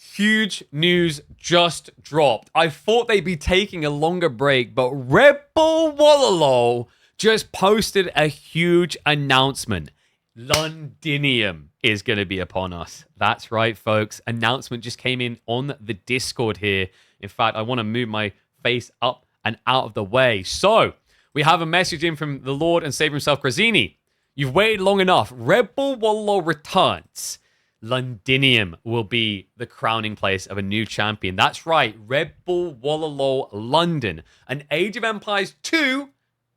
Huge news just dropped. I thought they'd be taking a longer break, but Red Bull Wololo just posted a huge announcement. Londinium is going to be upon us. That's right, folks. Announcement just came in on the Discord here. In fact, I want to move my face up and out of the way. So, we have a message in from the Lord and Savior himself, Grazini. You've waited long enough. Red Bull Wololo returns. Londinium will be the crowning place of a new champion. That's right, Red Bull Wololo London, an Age of Empires 2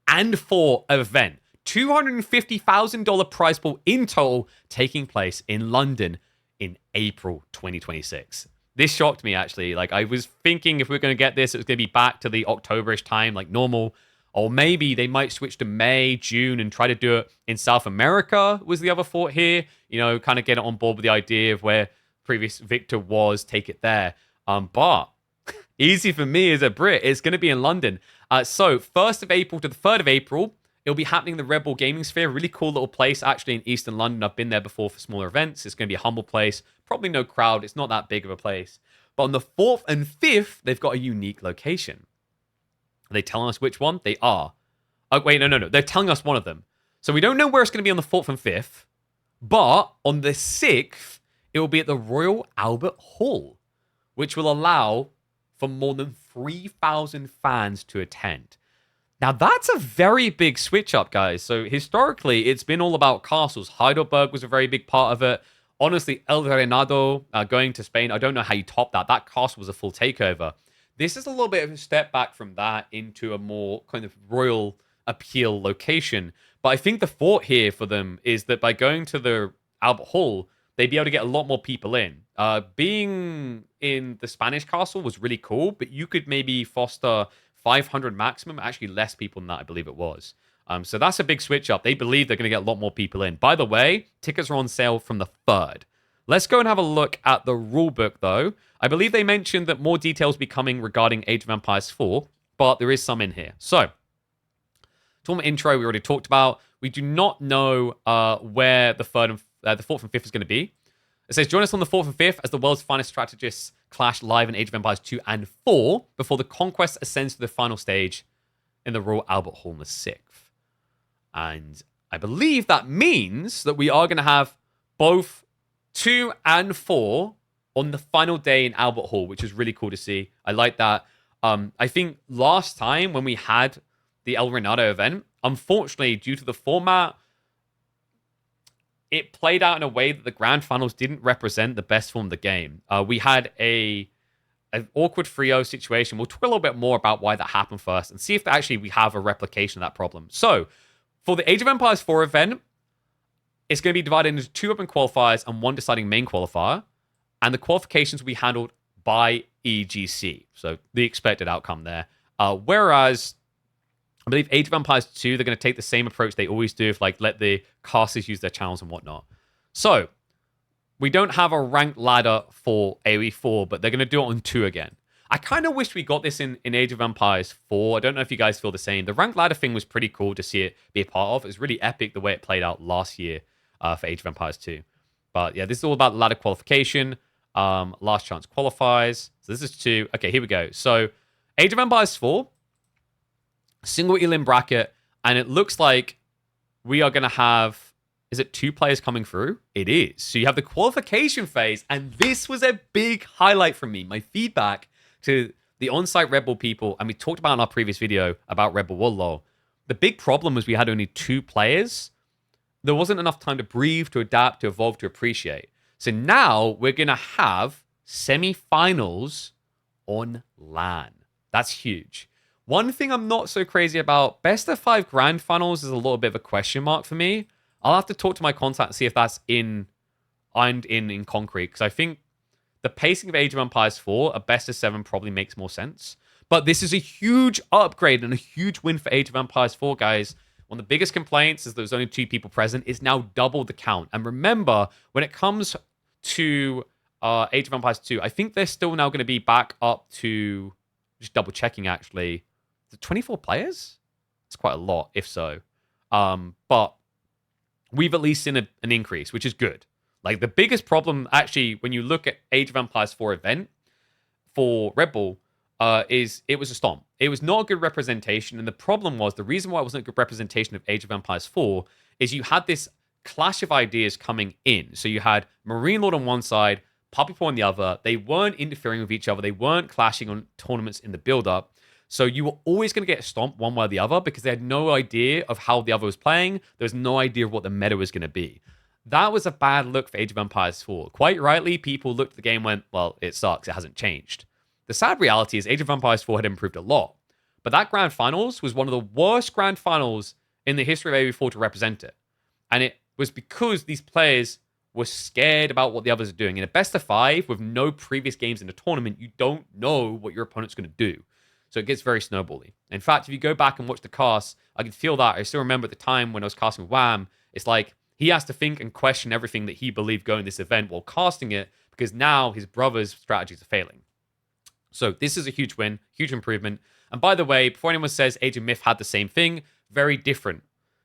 and 4 event. $250,000 prize pool in total, taking place in London in April 2026. This shocked me, actually. Like, I was thinking if we are going to get this, it was going to be back to the October-ish time, like normal. Or maybe they might switch to May, June, and try to do it in South America, was the other thought here. You know, kind of get it on board with the idea of where previous victor was, take it there. But easy for me as a Brit, it's going to be in London. So 1st of April to the 3rd of April, it'll be happening in the Red Bull Gaming Sphere. Really cool little place, actually, in Eastern London. I've been there before for smaller events. It's going to be a humble place. Probably no crowd. It's not that big of a place. But on the 4th and 5th, they've got a unique location. Are they telling us which one? They are. Oh, wait, no. They're telling us one of them. So we don't know where it's going to be on the 4th and 5th. But on the 6th, it will be at the Royal Albert Hall, which will allow for more than 3,000 fans to attend. Now, that's a very big switch up, guys. So historically, it's been all about castles. Heidelberg was a very big part of it. Honestly, El Renado, going to Spain, I don't know how you top that. That castle was a full takeover. This is a little bit of a step back from that into a more kind of royal appeal location. But I think the thought here for them is that by going to the Albert Hall, they'd be able to get a lot more people in. Being in the Spanish castle was really cool, but you could maybe foster 500 maximum, actually less people than that, I believe it was. So that's a big switch up. They believe they're going to get a lot more people in. By the way, tickets are on sale from the 3rd. Let's go and have a look at the rulebook, though. I believe they mentioned that more details will be coming regarding Age of Empires 4, but there is some in here. So, tournament intro we already talked about. We do not know where the 4th and 5th is going to be. It says, join us on the 4th and 5th as the world's finest strategists clash live in Age of Empires 2 and 4 before the conquest ascends to the final stage in the Royal Albert Hall on the 6th. And I believe that means that we are going to have both 2 and 4 on the final day in Albert Hall, which is really cool to see. I like that. I think last time when we had the El Renado event, unfortunately, due to the format, it played out in a way that the grand finals didn't represent the best form of the game. We had an awkward 3-0 situation. We'll talk a little bit more about why that happened first and see if actually we have a replication of that problem. So, for the Age of Empires 4 event, it's going to be divided into 2 open qualifiers and 1 deciding main qualifier. And the qualifications will be handled by EGC. So the expected outcome there. Whereas, I believe Age of Empires 2, they're going to take the same approach they always do, like let the casters use their channels and whatnot. So, we don't have a ranked ladder for AoE 4, but they're going to do it on 2 again. I kind of wish we got this in Age of Empires 4. I don't know if you guys feel the same. The ranked ladder thing was pretty cool to see it be a part of. It was really epic the way it played out last year for Age of Empires 2. But yeah, this is all about ladder qualification. Last chance qualifies. So this is 2. Okay, here we go. So Age of Empires 4, single elim bracket, and it looks like we are going to have, is it 2 players coming through? It is. So you have the qualification phase, and this was a big highlight from me. My feedback to the on-site Red Bull people, and we talked about in our previous video about Red Bull Wololo. The big problem was we had only 2 players. There wasn't enough time to breathe, to adapt, to evolve, to appreciate. So now we're going to have semi-finals on LAN. That's huge. One thing I'm not so crazy about, best of 5 grand finals is a little bit of a question mark for me. I'll have to talk to my contact and see if that's in concrete, because I think the pacing of Age of Empires 4, a best of 7 probably makes more sense. But this is a huge upgrade and a huge win for Age of Empires 4, guys. One of the biggest complaints is there's only 2 people present. It's now double the count. And remember, when it comes to Age of Empires 2, I think they're still now going to be back up to, just double checking actually, is it 24 players? It's quite a lot, if so. But we've at least seen an increase, which is good. Like the biggest problem, actually, when you look at Age of Empires 4 event for Red Bull, is it was a stomp. It was not a good representation, and the problem was the reason why it wasn't a good representation of Age of Empires 4 is you had this clash of ideas coming in. So you had Marine Lord on one side, Puppy Paw on the other. They weren't interfering with each other. They weren't clashing on tournaments in the build-up. So you were always going to get a stomp one way or the other because they had no idea of how the other was playing. There was no idea of what the meta was going to be. That was a bad look for Age of Empires 4. Quite rightly, people looked at the game and went, well, it sucks. It hasn't changed. The sad reality is Age of Empires 4 had improved a lot. But that Grand Finals was one of the worst Grand Finals in the history of AoE4 to represent it. And it was because these players were scared about what the others are doing. In a best of 5 with no previous games in the tournament, you don't know what your opponent's going to do. So it gets very snowbally. In fact, if you go back and watch the cast, I can feel that. I still remember at the time when I was casting with Wham, it's like he has to think and question everything that he believed going this event while casting it because now his brother's strategies are failing. So this is a huge win, huge improvement. And by the way, before anyone says Age of Myth had the same thing, very different.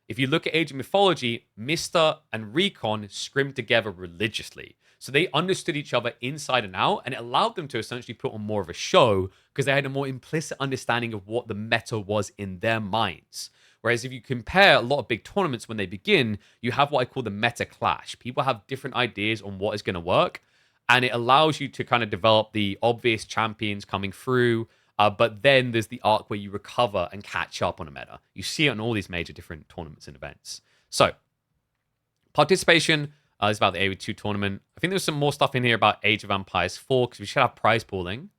If you look at Age of Mythology, Mister and Recon scrimmed together religiously. So they understood each other inside and out, and it allowed them to essentially put on more of a show because they had a more implicit understanding of what the meta was in their minds. Whereas if you compare a lot of big tournaments when they begin, you have what I call the meta clash. People have different ideas on what is going to work, and it allows you to kind of develop the obvious champions coming through, but then there's the arc where you recover and catch up on a meta. You see it in all these major different tournaments and events. So, participation is about the AoE2 tournament. I think there's some more stuff in here about Age of Empires 4 because we should have prize pooling.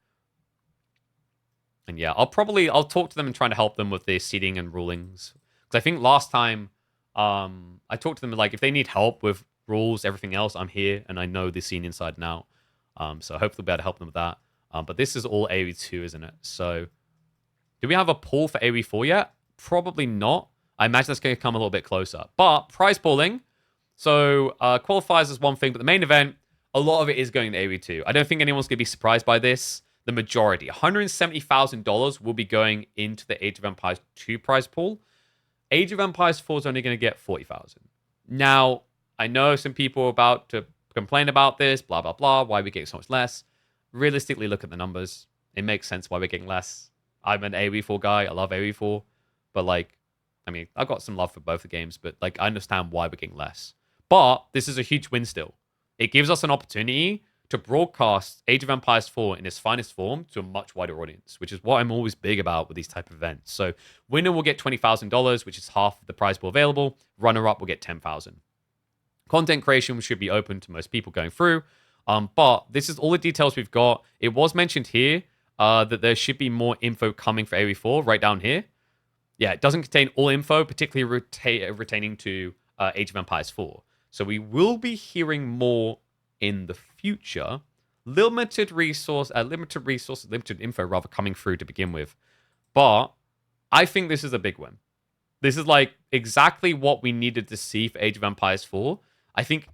And yeah, I'll talk to them and try to help them with their seeding and rulings. Because I think last time I talked to them like if they need help with rules, everything else, I'm here and I know the scene inside and out. So hopefully we'll be able to help them with that. But this is all AoE2, isn't it? So do we have a pool for AoE4 yet? Probably not. I imagine that's going to come a little bit closer. But prize pooling. So qualifiers is one thing, but the main event, a lot of it is going to AoE2. I don't think anyone's going to be surprised by this. The majority, $170,000 will be going into the Age of Empires 2 prize pool. Age of Empires 4 is only going to get $40,000. Now, I know some people are about to complain about this, blah, blah, blah, why we get so much less. Realistically, look at the numbers. It makes sense why we're getting less. I'm an AoE4 guy. I love AoE4. But, like, I mean, I've got some love for both the games, but, like, I understand why we're getting less. But this is a huge win still. It gives us an opportunity to broadcast Age of Empires 4 in its finest form to a much wider audience, which is what I'm always big about with these type of events. So winner will get $20,000, which is half of the prize pool available. Runner-up will get $10,000. Content creation should be open to most people going through. But this is all the details we've got. It was mentioned here that there should be more info coming for AoE4 right down here. Yeah, it doesn't contain all info, particularly retaining to Age of Empires 4. So we will be hearing more in the future. Limited info rather coming through to begin with. But I think this is a big win. This is like exactly what we needed to see for Age of Empires 4. I think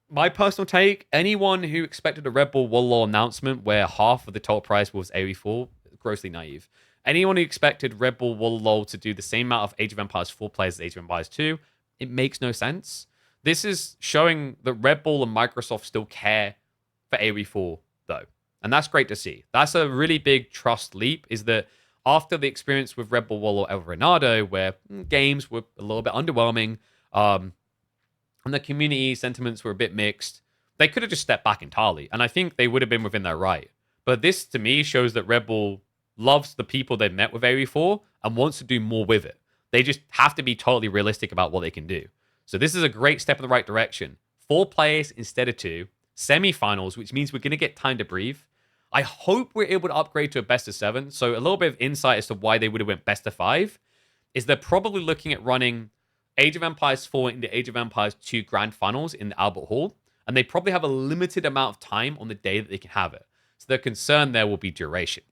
my personal take, anyone who expected a Red Bull Wololo announcement where half of the total prize was AoE4, grossly naive. Anyone who expected Red Bull Wololo to do the same amount of Age of Empires 4 players as Age of Empires 2, it makes no sense. This is showing that Red Bull and Microsoft still care for AoE4, though. And that's great to see. That's a really big trust leap, is that after the experience with Red Bull Wololo El Renado, where games were a little bit underwhelming, and the community sentiments were a bit mixed, they could have just stepped back entirely. And I think they would have been within their right. But this, to me, shows that Red Bull loves the people they've met with AoE4 and wants to do more with it. They just have to be totally realistic about what they can do. So this is a great step in the right direction. 4 players instead of 2. Semi-finals, which means we're going to get time to breathe. I hope we're able to upgrade to a best of 7. So a little bit of insight as to why they would have went best of 5 is they're probably looking at running Age of Empires 4 into Age of Empires 2 Grand Finals in the Albert Hall. And they probably have a limited amount of time on the day that they can have it. So their concern there will be duration.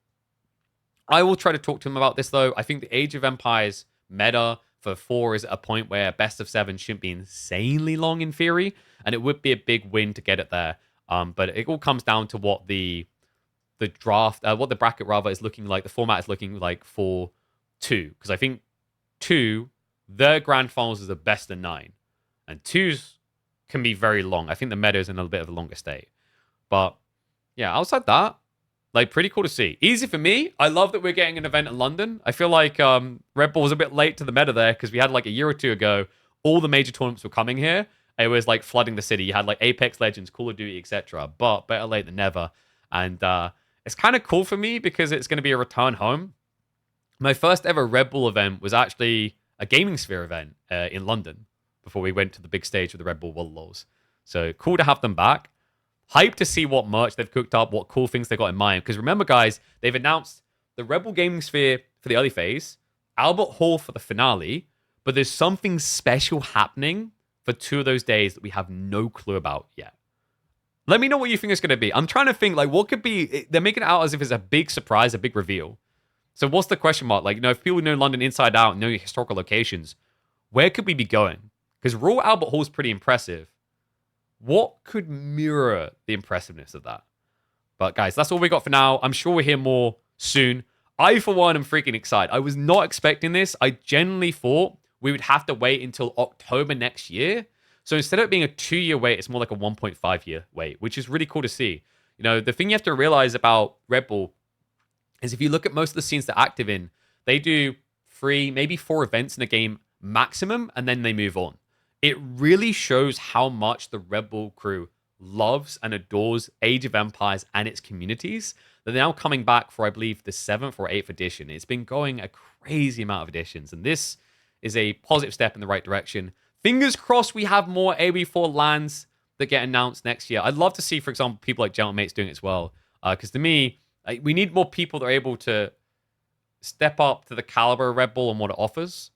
I will try to talk to them about this, though. I think the Age of Empires meta for 4 is at a point where best of 7 shouldn't be insanely long in theory, and it would be a big win to get it there. But it all comes down to what the draft, what the bracket rather is looking like, the format is looking like for 2. Because I think 2, their grand finals is a best of 9. And 2's can be very long. I think the meta is in a bit of a longer state. But yeah, outside that, like, pretty cool to see. Easy for me. I love that we're getting an event in London. I feel like Red Bull was a bit late to the meta there because we had like a year or two ago, all the major tournaments were coming here. It was like flooding the city. You had like Apex Legends, Call of Duty, etc. But better late than never. And it's kind of cool for me because it's going to be a return home. My first ever Red Bull event was actually a Gaming Sphere event in London before we went to the big stage with the Red Bull Wololos. So cool to have them back. Hyped to see what merch they've cooked up, what cool things they got in mind. Because remember, guys, they've announced the Red Bull Gaming Sphere for the early phase, Albert Hall for the finale, but there's something special happening for 2 of those days that we have no clue about yet. Let me know what you think it's going to be. I'm trying to think, like, what could be... They're making it out as if it's a big surprise, a big reveal. So what's the question mark? Like, if people know London inside out, know historical locations, where could we be going? Because Royal Albert Hall is pretty impressive. What could mirror the impressiveness of that? But guys, that's all we got for now. I'm sure we'll hear more soon. I, for one, am freaking excited. I was not expecting this. I genuinely thought we would have to wait until October next year. So instead of it being a 2-year wait, it's more like a 1.5-year wait, which is really cool to see. The thing you have to realize about Red Bull is if you look at most of the scenes they're active in, they do 3, maybe 4 events in a game maximum, and then they move on. It really shows how much the Red Bull crew loves and adores Age of Empires and its communities. They're now coming back for, I believe, the 7th or 8th edition. It's been going a crazy amount of editions, and this is a positive step in the right direction. Fingers crossed we have more AOE4 lands that get announced next year. I'd love to see, for example, people like Gentleman Mates doing it as well. Because to me, we need more people that are able to step up to the caliber of Red Bull and what it offers.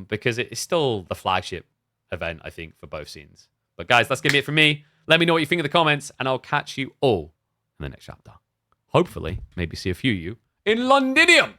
Because it is still the flagship event, I think, for both scenes. But guys, that's gonna be it from me. Let me know what you think in the comments, and I'll catch you all in the next chapter. Hopefully, maybe see a few of you in Londinium.